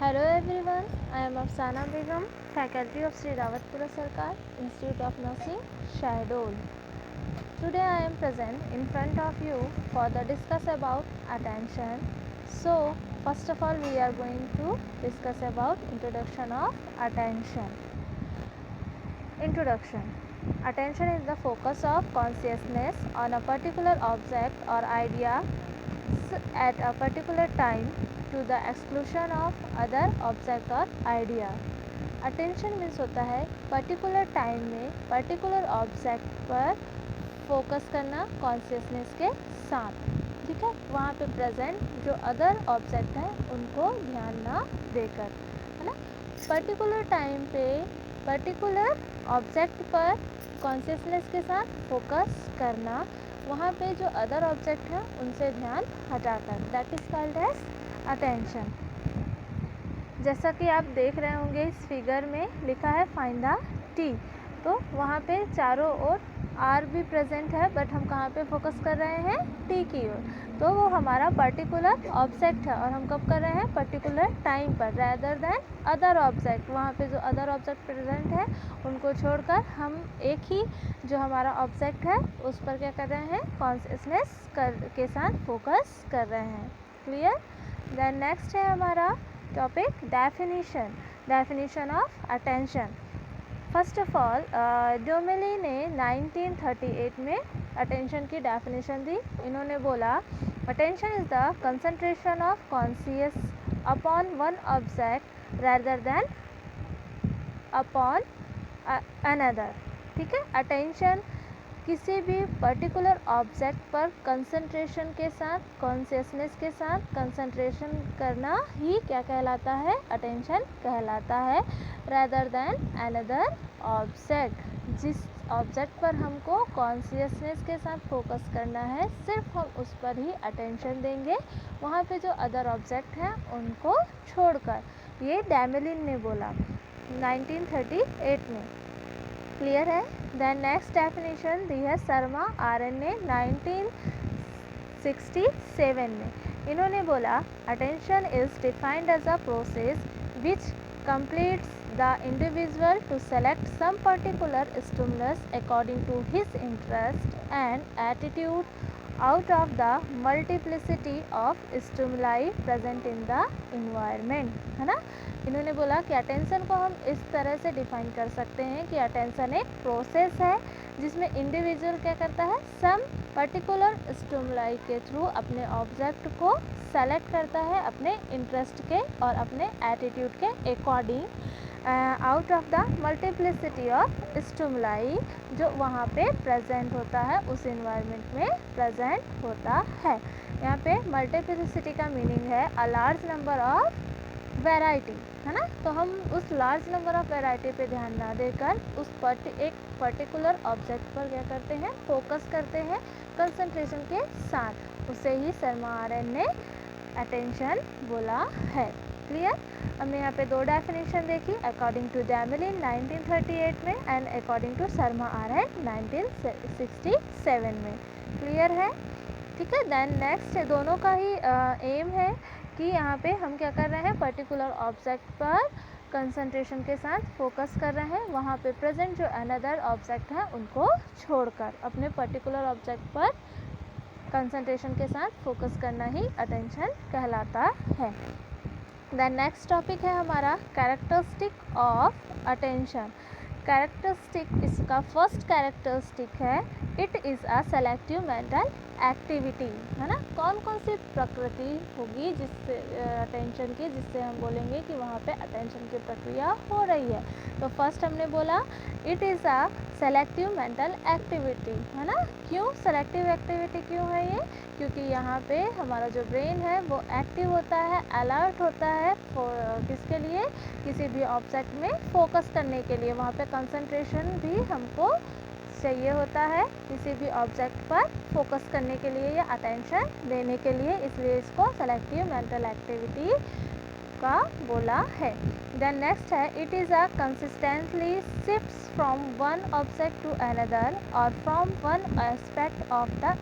Hello everyone, I am Afsana Begum, faculty of Sri Rawatpura Sarkar, Institute of Nursing, Shahdol. Today I am present in front of you for the discuss about attention. So, first of all we are going to discuss about introduction of attention. Introduction. Attention is the focus of consciousness on a particular object or idea at a particular time to the exclusion of other object or idea. Attention means होता है particular time में particular object पर focus करना consciousness के साथ, ठीक है, वहाँ पे प्रेजेंट जो अदर ऑब्जेक्ट हैं उनको ध्यान ना देकर, है ना। पर्टिकुलर टाइम पे पर्टिकुलर ऑब्जेक्ट पर कॉन्शियसनेस के साथ फोकस करना, वहाँ पे जो अदर ऑब्जेक्ट हैं उनसे ध्यान हटाकर, that is called as attention. जैसा कि आप देख रहे होंगे इस फिगर में लिखा है फाइंड द टी, तो वहाँ पे चारों ओर आर भी प्रेजेंट है, बट हम कहाँ पे फोकस कर रहे हैं, टी की ओर। तो वो हमारा पर्टिकुलर ऑब्जेक्ट है और हम कब कर रहे हैं, पर्टिकुलर टाइम पर, रैदर देन अदर ऑब्जेक्ट। वहाँ पे जो अदर ऑब्जेक्ट प्रेजेंट है उनको छोड़कर हम एक ही जो हमारा ऑब्जेक्ट है उस पर क्या कर रहे हैं, कॉन्शियसनेस के साथ फोकस कर रहे हैं। क्लियर। देन नेक्स्ट है हमारा topic definition of attention. First of all Dumville ने 1938 में अटेंशन की डेफिनेशन दी। इन्होंने बोला attention is the concentration of conscious upon one object rather than upon another, ठीक है। अटेंशन किसी भी पर्टिकुलर ऑब्जेक्ट पर कंसंट्रेशन के साथ, कॉन्शियसनेस के साथ कंसंट्रेशन करना ही क्या कहलाता है, अटेंशन कहलाता है, रैदर देन अनदर ऑब्जेक्ट। जिस ऑब्जेक्ट पर हमको कॉन्शियसनेस के साथ फोकस करना है सिर्फ हम उस पर ही अटेंशन देंगे, वहाँ पे जो अदर ऑब्जेक्ट हैं उनको छोड़कर। ये डैमेलिन ने बोला 1938 में। क्लियर है। देन नेक्स्ट डेफिनेशन दी है शर्मा आरएन ने 1967 में। इन्होंने बोला attention is defined as a process which completes the individual to select some particular stimulus according to his interest and attitude out of the multiplicity of stimuli present in the environment, है ना। इन्होंने बोला कि attention को हम इस तरह से डिफाइन कर सकते हैं कि अटेंशन एक प्रोसेस है जिसमें इंडिविजुअल क्या करता है, सम पर्टिकुलर स्टिमुलाई के थ्रू अपने ऑब्जेक्ट को सेलेक्ट करता है अपने इंटरेस्ट के और अपने एटीट्यूड के according out of the multiplicity of stimuli जो वहाँ पे प्रेजेंट होता है, उस इन्वायरमेंट में प्रेजेंट होता है। यहाँ पे मल्टीप्लिसिटी का मीनिंग है a large number of variety, है ना। तो हम उस लार्ज नंबर ऑफ वैरायटी पे ध्यान ना देकर उस एक पर्टिकुलर ऑब्जेक्ट पर क्या करते हैं, फोकस करते हैं कंसंट्रेशन के साथ। उसे ही शर्मा आरएन ने अटेंशन बोला है। क्लियर। हमने यहाँ पे दो डेफिनेशन देखी, अकॉर्डिंग टू डैमेलिन 1938 में and according to Sharma RN 1967 में। क्लियर है, ठीक है। देन नेक्स्ट दोनों का ही एम है कि यहाँ पे हम क्या कर रहे हैं, पर्टिकुलर ऑब्जेक्ट पर कंसंट्रेशन के साथ फोकस कर रहे हैं, वहाँ पे प्रेजेंट जो अनदर ऑब्जेक्ट है उनको छोड़कर अपने पर्टिकुलर ऑब्जेक्ट पर कंसंट्रेशन के साथ फोकस करना ही अटेंशन कहलाता है। देन नेक्स्ट टॉपिक है हमारा कैरेक्टरिस्टिक ऑफ अटेंशन। कैरेक्टरिस्टिक, इसका फर्स्ट कैरेक्टरिस्टिक है it is a selective mental activity, है ना। कौन कौन सी प्रकृति होगी जिससे अटेंशन की, जिससे हम बोलेंगे कि वहाँ पे अटेंशन की प्रक्रिया हो रही है। तो फर्स्ट हमने बोला it is a selective mental activity, है ना। क्यों सेलेक्टिव एक्टिविटी क्यों है ये, क्योंकि यहाँ पे हमारा जो ब्रेन है वो एक्टिव होता है, अलर्ट होता है किसके लिए, किसी भी ऑब्जेक्ट में फोकस करने के लिए। वहाँ पे कंसंट्रेशन भी हमको चाहिए होता है किसी भी ऑब्जेक्ट पर फोकस करने के लिए या अटेंशन देने के लिए, इसलिए इसको सेलेक्टिव मेंटल एक्टिविटी का बोला है। देन नेक्स्ट है it is a consistently shifts from one object to another और from one aspect of the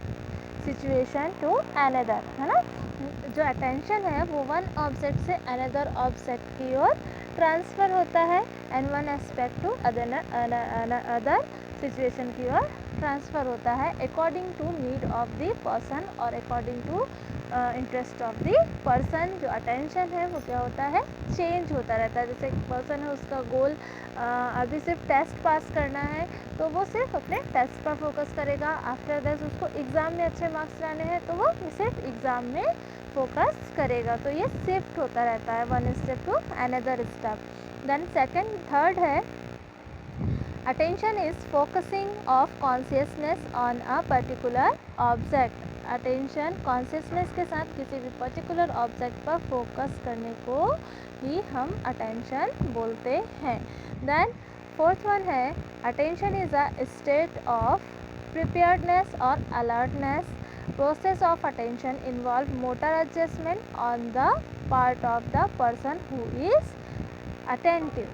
situation to another, है ना। जो अटेंशन है वो वन ऑब्जेक्ट से अनदर ऑब्जेक्ट की ओर ट्रांसफ़र होता है and one aspect to other situation की ओर ट्रांसफ़र होता है according to need of the person और according to interest of the person. जो अटेंशन है वो क्या होता है, चेंज होता रहता है। जैसे एक पर्सन है, उसका गोल अभी सिर्फ टेस्ट पास करना है, तो वो सिर्फ अपने टेस्ट पर फोकस करेगा। आफ्टर दैट उसको एग्ज़ाम में अच्छे मार्क्स लाने हैं, तो वो सिर्फ एग्ज़ाम में फोकस करेगा। तो ये शिफ्ट होता रहता है one step to another step. Then second third है attention is focusing of consciousness on a particular object. Attention consciousness के साथ किसी भी पर्टिकुलर ऑब्जेक्ट पर फोकस करने को ही हम अटेंशन बोलते हैं। देन फोर्थ वन है attention is a state of preparedness और alertness. Process of attention involve motor adjustment on the part of the person who is attentive.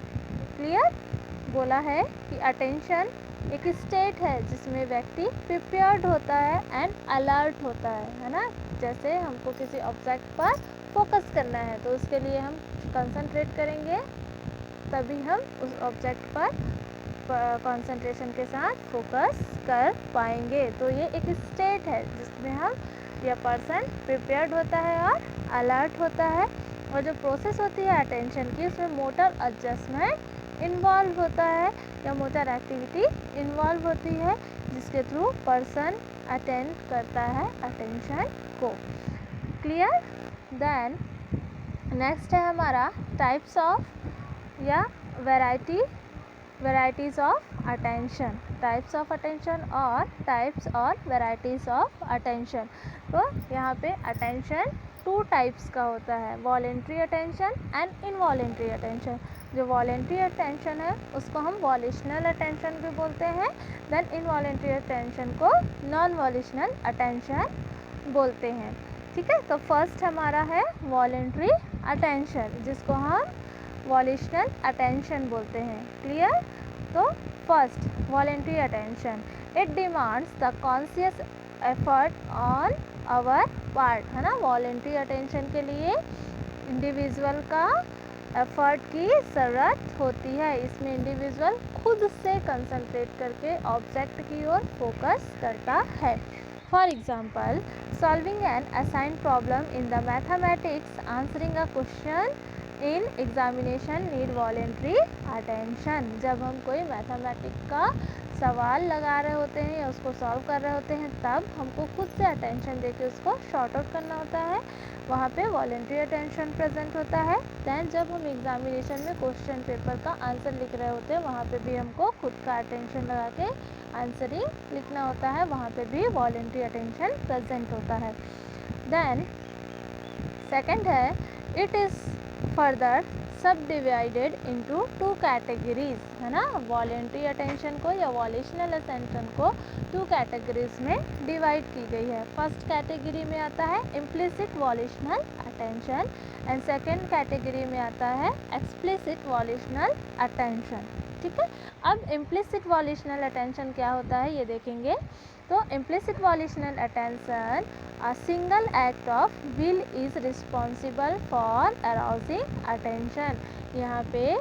Clear? बोला है कि अटेंशन एक स्टेट है जिसमें व्यक्ति प्रिपेयर्ड होता है एंड अलर्ट होता है ना। जैसे हमको किसी ऑब्जेक्ट पर फोकस करना है, तो उसके लिए हम कंसंट्रेट करेंगे, तभी हम उस ऑब्जेक्ट पर कंसंट्रेशन के साथ फोकस कर पाएंगे। तो ये एक स्टेट है जिसमें हम या पर्सन प्रिपेयर्ड होता है और अलर्ट होता है। और जो प्रोसेस होती है अटेंशन की, उसमें मोटर एडजस्टमेंट इन्वॉल्व होता है या मोटर एक्टिविटी इन्वॉल्व होती है, जिसके थ्रू पर्सन अटेंड करता है अटेंशन को। क्लियर? देन नेक्स्ट है हमारा टाइप्स ऑफ या varieties of attention. Types of attention और टाइप्स और वेराइटीज़ ऑफ अटेंशन। तो यहाँ पे अटेंशन टू टाइप्स का होता है, voluntary attention and involuntary attention. जो वॉलेंट्री अटेंशन है उसको हम वॉल्यूशनल अटेंशन भी बोलते हैं। देन इनवॉलेंट्री अटेंशन को नॉन वॉल्यूशनल अटेंशन बोलते हैं। ठीक है, तो फर्स्ट हमारा है वॉलेंट्री अटेंशन, जिसको हम वॉल्यूशनल अटेंशन बोलते हैं। क्लियर? तो first voluntary attention, it demands the conscious effort on our part, है ना। वॉलेंट्री अटेंशन के लिए इंडिविजुअल का एफर्ट की ज़रूरत होती है। इसमें इंडिविजुअल खुद से कंसंट्रेट करके ऑब्जेक्ट की ओर फोकस करता है। For example, solving an assigned problem in the mathematics, answering a question in examination need voluntary attention. जब हम कोई मैथमेटिक्स का सवाल लगा रहे होते हैं या उसको सॉल्व कर रहे होते हैं, तब हमको खुद से अटेंशन देके उसको शॉर्ट आउट करना होता है, वहाँ पे वॉलेंट्री अटेंशन प्रेजेंट होता है। दैन जब हम एग्जामिनेशन में क्वेश्चन पेपर का आंसर लिख रहे होते हैं, वहाँ पे भी हमको खुद का अटेंशन लगा के आंसरिंग लिखना होता है, वहाँ पे भी वॉलेंट्री अटेंशन प्रेजेंट होता है। देन सेकंड है it is further subdivided into two categories, है ना। वॉलेंट्री अटेंशन को या वॉल्यूशनल अटेंशन को टू कैटेगरीज में डिवाइड की गई है। फर्स्ट कैटेगरी में आता है implicit volitional attention and second category में आता है एक्सप्लिसिट वॉल्यूशनल अटेंशन। ठीक है, अब इम्प्लिसिट वॉल्यूशनल अटेंशन क्या होता है ये देखेंगे। तो implicit volitional attention, a single act of will is responsible for arousing attention। यहाँ पे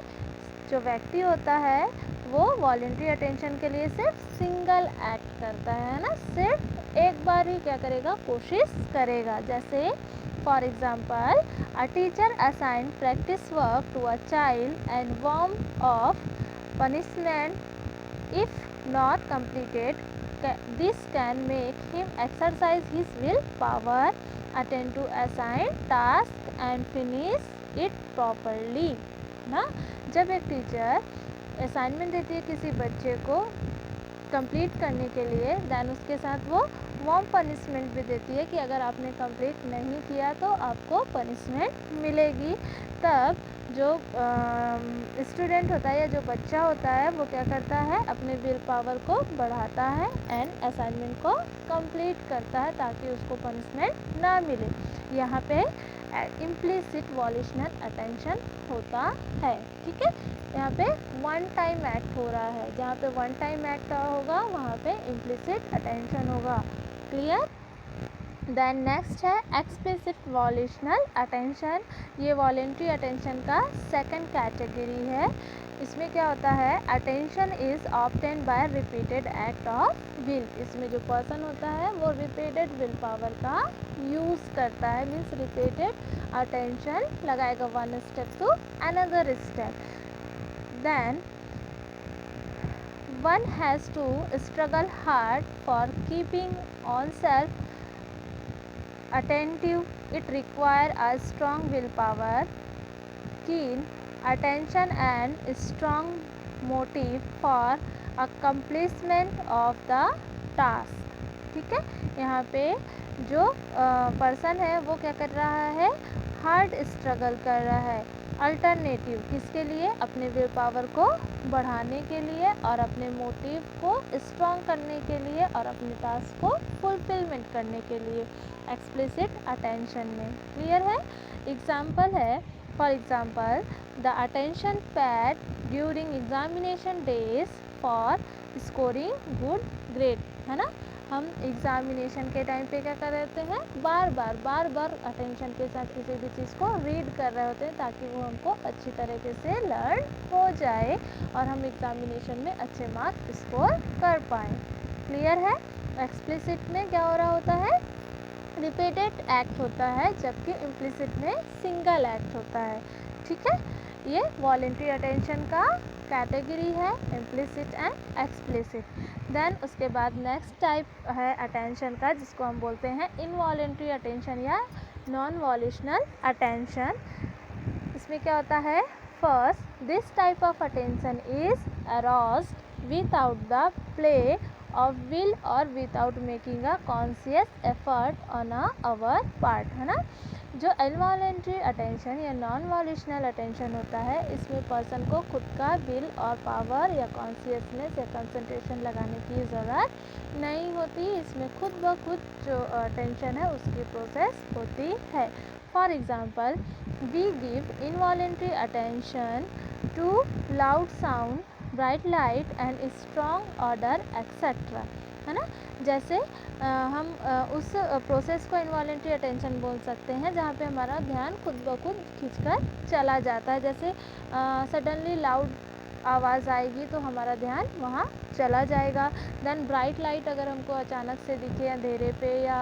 जो व्यक्ति होता है वो वॉलेंट्री अटेंशन के लिए सिर्फ सिंगल एक्ट करता है ना, सिर्फ एक बार ही क्या करेगा, कोशिश करेगा। जैसे for example, a teacher assign practice work to a child and warn of punishment if not completed. This can make him exercise his will power, attend to assigned task and finish it properly। ना, जब एक teacher assignment देती है किसी बच्चे को complete करने के लिए, दैन उसके साथ वो वार्म पनिशमेंट भी देती है कि अगर आपने कंप्लीट नहीं किया तो आपको पनिशमेंट मिलेगी। तब जो स्टूडेंट होता है या जो बच्चा होता है वो क्या करता है, अपने विल पावर को बढ़ाता है एंड असाइनमेंट को कंप्लीट करता है ताकि उसको पनिशमेंट ना मिले। यहाँ पे इम्प्लिसिट वॉल्यूशनल अटेंशन होता है। ठीक है, यहाँ पे वन टाइम एक्ट हो रहा है, जहाँ पे वन टाइम एक्ट होगा वहाँ पे इम्प्लिसिट अटेंशन होगा। क्लियर? देन नेक्स्ट है एक्सप्लिसिट वॉल्यूशनल अटेंशन। ये वॉलेंट्री अटेंशन का सेकंड कैटेगरी है। इसमें क्या होता है, attention is obtain by repeated act of will. इसमें जो पर्सन होता है वो रिपीटेड विल पावर का यूज़ करता है, मीन्स रिपीटेड अटेंशन लगाएगा one step to another step. Then one has to struggle hard for keeping oneself attentive. It requires a strong willpower, keen attention and strong motive for accomplishment of the task. ठीक है, यहाँ पे जो person है वो क्या कर रहा है, हार्ड स्ट्रगल कर रहा है। अल्टरनेटिव किसके लिए, अपने विल पावर को बढ़ाने के लिए और अपने मोटिव को स्ट्रॉन्ग करने के लिए और अपने टास्क को फुलफिलमेंट करने के लिए एक्सप्लिसिट अटेंशन में। क्लियर है। एग्जाम्पल है, for example the attention paid during examination days for scoring good grade, है ना। हम एग्जामिनेशन के टाइम पे क्या कर रहे हैं, बार बार अटेंशन के साथ किसी भी चीज़ को रीड कर रहे होते हैं ताकि वो हमको अच्छी तरीके से लर्न हो जाए और हम एग्जामिनेशन में अच्छे मार्क्स स्कोर कर पाएँ। क्लियर है। एक्सप्लिसिट में क्या हो रहा होता है, रिपीटेड एक्ट होता है, जबकि इम्प्लिसिट में सिंगल एक्ट होता है। ठीक है, ये वॉलेंट्री अटेंशन का कैटेगरी है, इम्प्लिसिट एंड एक्सप्लिसिट। देन उसके बाद नेक्स्ट टाइप है अटेंशन का, जिसको हम बोलते हैं इनवॉलेंट्री अटेंशन या नॉन वॉल्यूशनल अटेंशन। इसमें क्या होता है, first this type of attention is aroused without the play of will और without making a conscious effort on our part, है ना। जो इनवॉलेंट्री अटेंशन या नॉन वॉल्यूशनल अटेंशन होता है, इसमें पर्सन को खुद का विल और पावर या कॉन्शियसनेस या कंसंट्रेशन लगाने की ज़रूरत नहीं होती। इसमें खुद ब खुद जो अटेंशन है उसकी प्रोसेस होती है। For example, we give involuntary attention to loud sound, bright light and strong odour etcetera, है ना। जैसे हम उस प्रोसेस को इनवॉलेंट्री अटेंशन बोल सकते हैं जहाँ पे हमारा ध्यान खुद ब खुद खींचकर चला जाता है। जैसे सडनली लाउड आवाज़ आएगी तो हमारा ध्यान वहाँ चला जाएगा। देन ब्राइट लाइट अगर हमको अचानक से दिखे अंधेरे पे या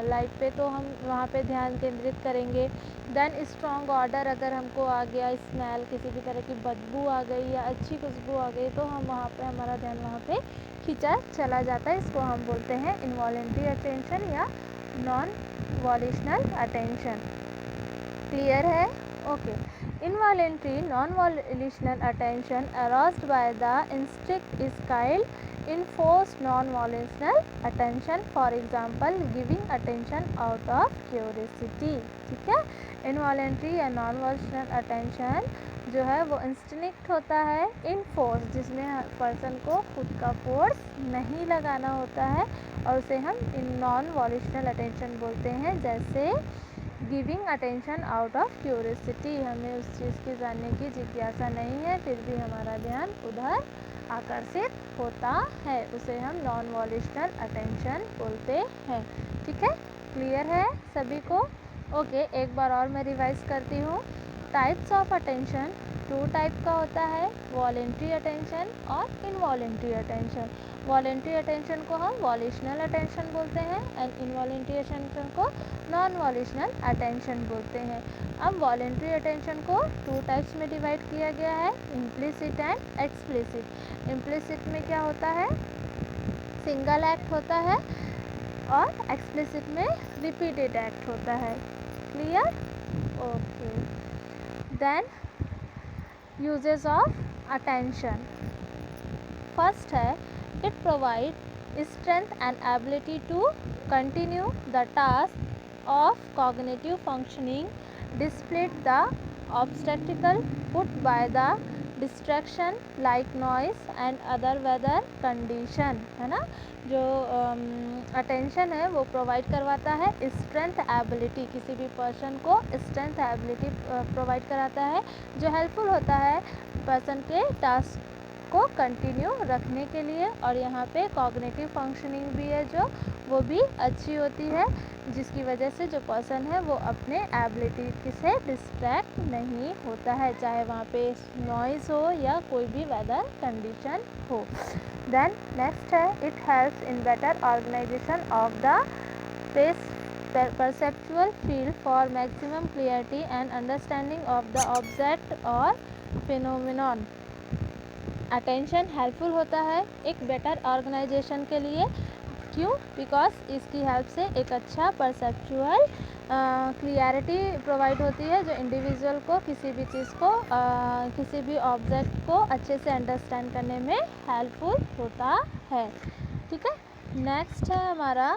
लाइट पे तो हम वहाँ पे ध्यान केंद्रित करेंगे। देन स्ट्रॉन्ग ऑर्डर अगर हमको आ गया, स्मेल किसी भी तरह की बदबू आ गई या अच्छी खुशबू आ गई तो हम वहाँ पे हमारा ध्यान वहाँ पे खींचा चला जाता है। इसको हम बोलते हैं इनवॉलेंट्री अटेंशन या नॉन वॉल्यूशनल अटेंशन। क्लियर है। Okay. Involuntary non volitional attention aroused by the instinct is called enforced non volitional attention, for example giving attention out of curiosity. ठीक है, इनवॉलेंट्री या नॉन वॉल्यूशनल अटेंशन जो है वो instinct होता है, enforce जिसमें पर्सन को खुद का फोर्स नहीं लगाना होता है और उसे हम नॉन वॉल्यूशनल अटेंशन बोलते हैं। जैसे giving attention out of curiosity, हमें उस चीज़ की जानने की जिज्ञासा नहीं है फिर भी हमारा ध्यान उधर आकर्षित होता है, उसे हम नॉन वॉल्यूशनल अटेंशन बोलते हैं। ठीक है, क्लियर है सभी को। ओके, एक बार और मैं रिवाइज करती हूँ। Types of attention, two type का होता है, वॉलेंट्री अटेंशन और इनवॉलेंट्री अटेंशन। वॉलेंट्री अटेंशन को हम वॉल्यूशनल अटेंशन बोलते हैं एंड इनवॉलेंट्री अटेंशन को नॉन वॉल्यूशनल अटेंशन बोलते हैं। अब वॉलेंट्री अटेंशन को टू टाइप्स में डिवाइड किया गया है, इम्प्लिसिट एंड एक्सप्लिसिट। इम्प्लिसिट में क्या होता है, सिंगल एक्ट होता है और एक्सप्लिसिट में रिपीटेड एक्ट होता है। Clear. Okay. Then uses of attention, first है it provides strength and ability to continue the task of cognitive functioning despite the obstacle put by the distraction like noise and other weather condition, है ना। जो attention है वो provide करवाता है strength ability, किसी भी पर्सन को स्ट्रेंथ एबिलिटी प्रोवाइड कराता है जो हेल्पफुल होता है पर्सन के टास्क को कंटिन्यू रखने के लिए। और यहाँ पे कॉग्निटिव फंक्शनिंग भी है जो वो भी अच्छी होती है, जिसकी वजह से जो पर्सन है वो अपने एबिलिटी से डिस्ट्रैक्ट नहीं होता है, चाहे वहाँ पे नॉइज़ हो या कोई भी वेदर कंडीशन हो। देन नेक्स्ट है, it helps in better organisation of the perceptual field for maximum clarity and understanding of the object or phenomenon। Attention helpful होता है एक बेटर ऑर्गेनाइजेशन के लिए। क्यों? बिकॉज इसकी हेल्प से एक अच्छा परसेप्चुअल क्लियरिटी प्रोवाइड होती है, जो इंडिविजुअल को किसी भी चीज़ को किसी भी ऑब्जेक्ट को अच्छे से अंडरस्टैंड करने में हेल्पफुल होता है। ठीक है, नेक्स्ट है हमारा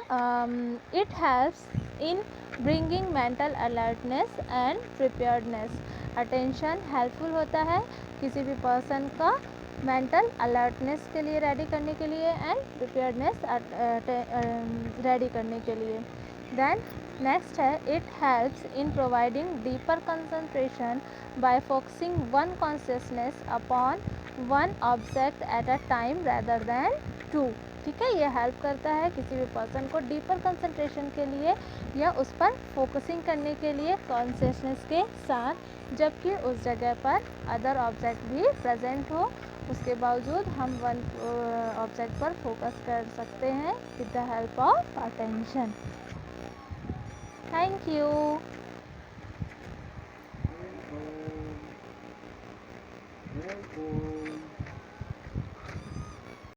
it helps in bringing mental alertness and preparedness. Attention helpful होता है किसी भी पर्सन का मेंटल अलर्टनेस के लिए रेडी करने के लिए एंड प्रिपेयर्डनेस रेडी करने के लिए। देन नेक्स्ट है, it helps in providing deeper concentration by focusing one consciousness upon one object at a time rather than two. ठीक है, ये हेल्प करता है किसी भी पर्सन को डीपर कंसंट्रेशन के लिए या उस पर फोकसिंग करने के लिए कॉन्शियसनेस के साथ, जबकि उस जगह पर अदर ऑब्जेक्ट भी प्रेजेंट हो, उसके बावजूद हम वन ऑब्जेक्ट पर फोकस कर सकते हैं with the help of attention. Thank you.